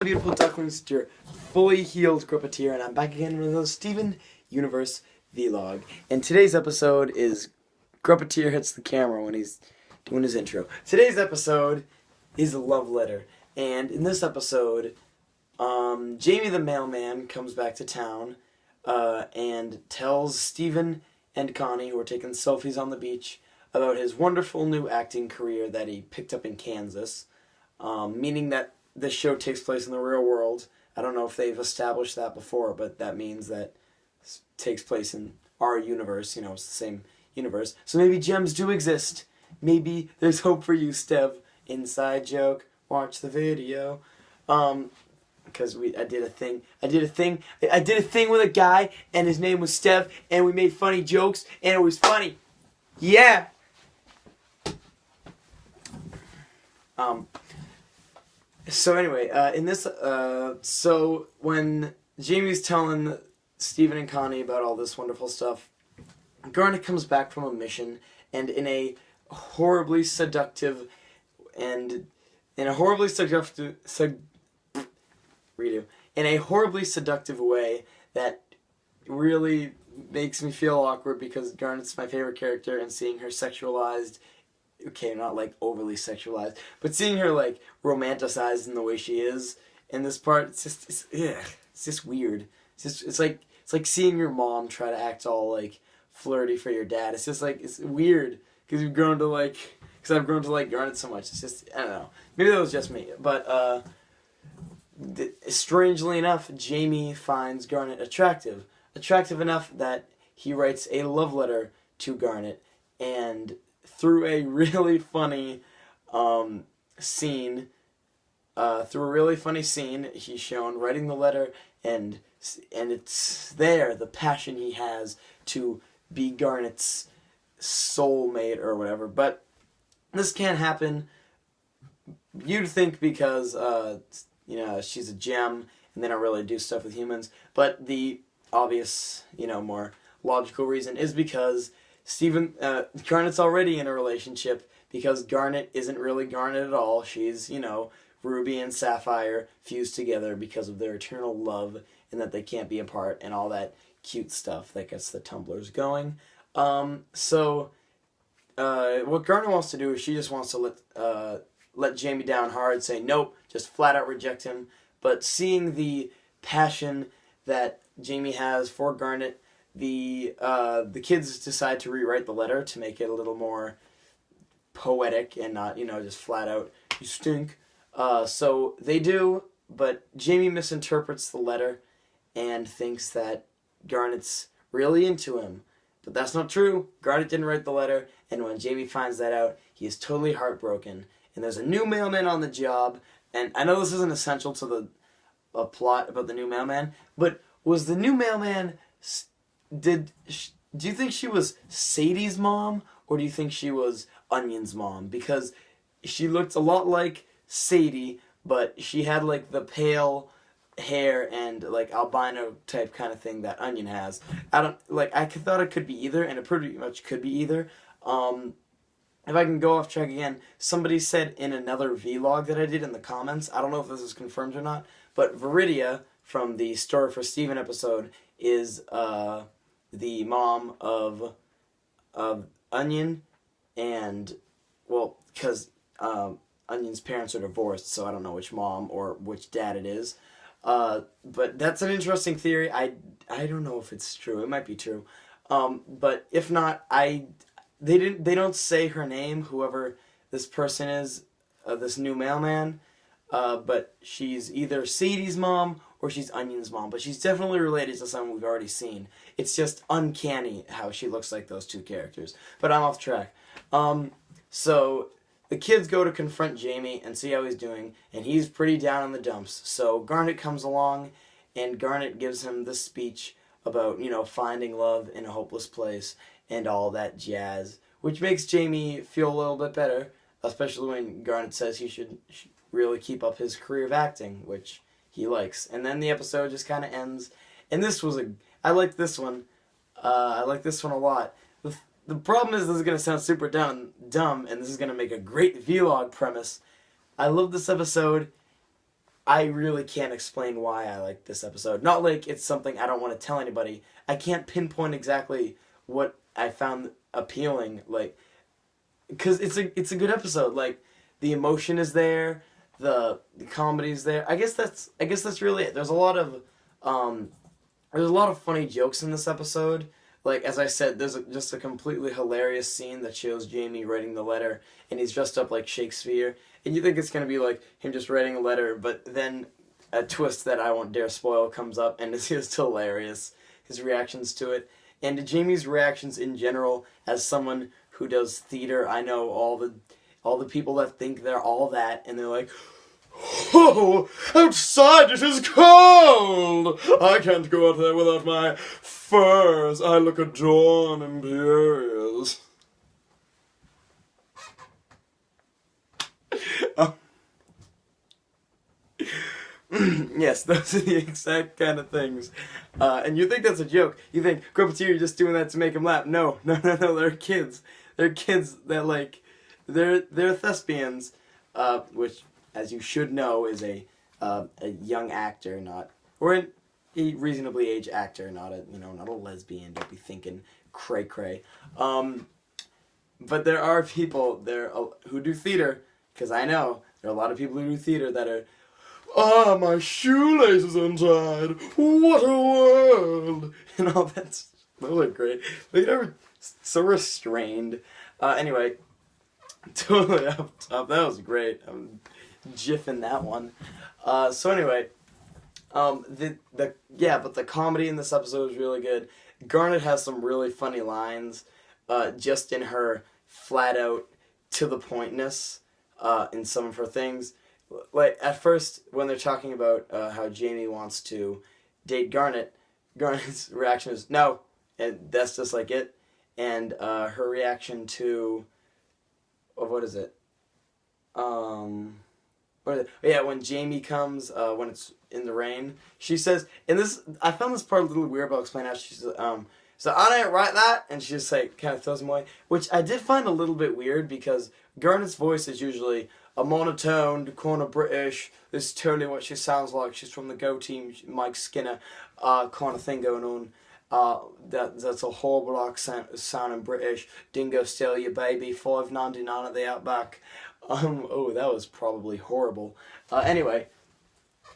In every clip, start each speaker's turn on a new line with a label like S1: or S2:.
S1: Beautiful ducklings, it's your fully healed Gruppeteer, and I'm back again with another Steven Universe vlog. And today's episode is Gruppeteer hits the camera when he's doing his intro. Today's episode is a love letter, and in this episode, Jamie the mailman comes back to town and tells Steven and Connie, who are taking selfies on the beach, about his wonderful new acting career that he picked up in Kansas, meaning that this show takes place in the real world. I don't know if they've established that before, but that means that it takes place in our universe. You know, it's the same universe. So maybe gems do exist. Maybe there's hope for you, Stev. Inside joke. Watch the video. Because I did a thing with a guy, and his name was Stev, and we made funny jokes, and it was funny. Yeah. So anyway, in this, so when Jamie's telling Steven and Connie about all this wonderful stuff, Garnet comes back from a mission, and in a horribly seductive way that really makes me feel awkward because Garnet's my favorite character, and seeing her sexualized. Okay, not like overly sexualized, but seeing her like romanticized in the way she is in this part, it's just weird. It's like seeing your mom try to act all like flirty for your dad. It's just like, it's weird because I've grown to like Garnet so much. It's just, I don't know. Maybe that was just me, but strangely enough, Jamie finds Garnet attractive enough that he writes a love letter to Garnet, and through a really funny scene, he's shown writing the letter, and it's there, the passion he has to be Garnet's soulmate or whatever. But this can't happen, you'd think, because she's a gem and they don't really do stuff with humans. But the obvious, more logical reason is because Garnet's already in a relationship, because Garnet isn't really Garnet at all. She's, Ruby and Sapphire fused together because of their eternal love and that they can't be apart and all that cute stuff that gets the Tumblrs going. What Garnet wants to do is she just wants to let Jamie down hard, say nope, just flat out reject him. But seeing the passion that Jamie has for Garnet, the kids decide to rewrite the letter to make it a little more poetic and not, just flat out, you stink. So they do, but Jamie misinterprets the letter and thinks that Garnet's really into him. But that's not true. Garnet didn't write the letter, and when Jamie finds that out, he is totally heartbroken. And there's a new mailman on the job, and I know this isn't essential to the plot about the new mailman, but was the new mailman... Do you think she was Sadie's mom, or do you think she was Onion's mom? Because she looked a lot like Sadie, but she had like the pale hair and like albino type kind of thing that Onion has. I thought it could be either, and it pretty much could be either. If I can go off track again, somebody said in another vlog that I did in the comments, I don't know if this is confirmed or not, but Viridia from the Story for Steven episode is the mom of Onion, and, well, because Onion's parents are divorced, so I don't know which mom or which dad it is. But that's an interesting theory. I don't know if it's true. It might be true. But if not, they don't say her name, whoever this person is, this new mailman. But she's either Sadie's mom or she's Onion's mom. But she's definitely related to someone we've already seen. It's just uncanny how she looks like those two characters. But I'm off track. So the kids go to confront Jamie and see how he's doing, and he's pretty down in the dumps. So Garnet comes along, and Garnet gives him this speech about, finding love in a hopeless place and all that jazz, which makes Jamie feel a little bit better, especially when Garnet says he should really keep up his career of acting, which he likes. And then the episode just kind of ends, and I like this one. I like this one a lot. The problem is this is going to sound super dumb, and this is going to make a great vlog premise. I love this episode I really can't explain why I like this episode. Not like it's something I don't want to tell anybody. I can't pinpoint exactly what I found appealing, like, because it's a good episode. Like, the emotion is there, the comedy is there. I guess that's really it. Um, there's a lot of funny jokes in this episode. Like, as I said, just a completely hilarious scene that shows Jamie writing the letter, and he's dressed up like Shakespeare. And you think it's going to be like him just writing a letter, but then a twist that I won't dare spoil comes up, and it's just hilarious. His reactions to it. And Jamie's reactions in general, as someone who does theater, I know all the people that think they're all that, and they're like, "Oh, outside it is cold! I can't go out there without my furs. I look adorned and imperious." Yes, those are the exact kind of things. And you think that's a joke. You think, Grumpetteer, you're just doing that to make him laugh. No, no, no, no, they're kids. They're kids that, like, they're thespians, which, as you should know, is a young actor, or a reasonably aged actor, not a lesbian. Don't be thinking cray cray. But there are people there who do theater, because I know there are a lot of people who do theater that are, "Ah, my shoelaces untied. What a world!" And all that. Those are great. Like, they're so restrained. Anyway, totally up top. That was great. I'm jiffing that one. So anyway, but the comedy in this episode is really good. Garnet has some really funny lines, just in her flat out to the pointness, in some of her things. Like, at first, when they're talking about how Jamie wants to date Garnet, Garnet's reaction is no, and that's just like it. And her reaction to, what is it? What is it? Yeah, when Jamie comes, when it's in the rain, she says, and this, I found this part a little weird, but I'll explain how she says, so I didn't write that, and she just, like, kind of throws him away, which I did find a little bit weird, because Garnet's voice is usually a monotoned, corner British, this is totally what she sounds like, she's from the Go Team, Mike Skinner, kind of thing going on. That's a horrible accent, sounding British. Dingo steal your baby, $5.99 at the Outback. Oh, that was probably horrible. Anyway,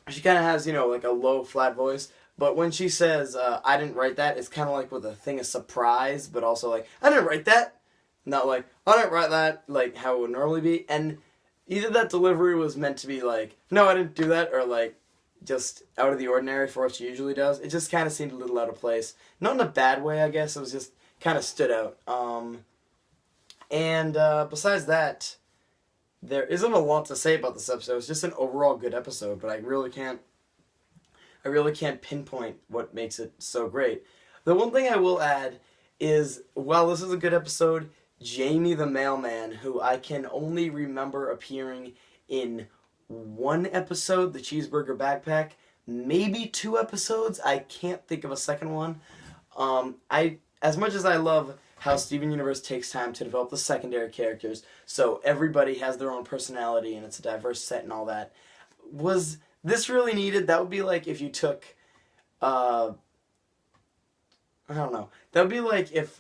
S1: she kind of has, like a low, flat voice. But when she says, I didn't write that, it's kind of like with a thing of surprise, but also like, I didn't write that. Not like, I didn't write that, like how it would normally be. And either that delivery was meant to be like, no, I didn't do that, or like, just out of the ordinary for what she usually does. It just kind of seemed a little out of place. Not in a bad way, I guess. It was just kind of stood out. Besides that, there isn't a lot to say about this episode. It's just an overall good episode, but I really can't pinpoint what makes it so great. The one thing I will add is, while this is a good episode, Jamie the Mailman, who I can only remember appearing in one episode, The Cheeseburger Backpack, maybe 2 episodes. I can't think of a second one. As much as I love how Steven Universe takes time to develop the secondary characters, so everybody has their own personality and it's a diverse set and all that, was this really needed? That would be like if you took, I don't know. That would be like if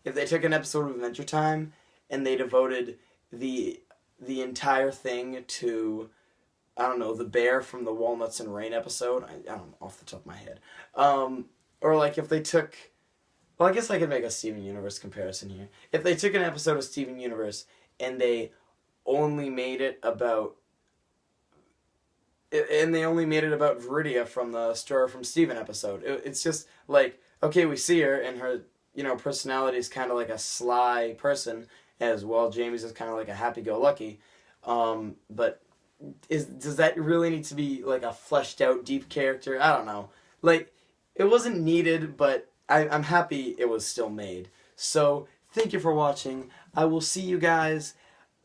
S1: they took an episode of Adventure Time and they devoted the entire thing to, I don't know, the bear from the Walnuts and Rain episode. I don't know, off the top of my head. Or like if they took, well, I guess I could make a Steven Universe comparison here. If they took an episode of Steven Universe and they only made it about Viridia from the Story from Steven episode. It's just like, okay, we see her and her, personality is kind of like a sly person, as well. Jamie's is kind of like a happy-go-lucky. But does that really need to be like a fleshed out deep character? I don't know. Like, it wasn't needed, but I'm happy it was still made. So thank you for watching. I will see you guys.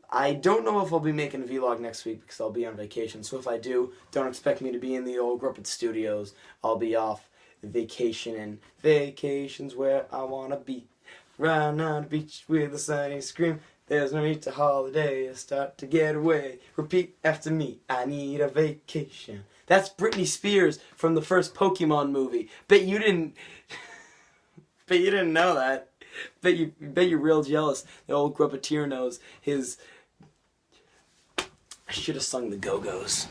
S1: I don't know if I'll be making a vlog next week because I'll be on vacation. So if I do, don't expect me to be in the old Grumpet Studios. I'll be off vacationing. Vacation's where I wanna be. Right on the beach with a sunny scream. There's no need to holiday, I start to get away. Repeat after me, I need a vacation. That's Britney Spears from the first Pokemon movie. Bet you didn't know that. Bet you're real jealous. The old Grubbeteer knows his... I should have sung the Go-Go's.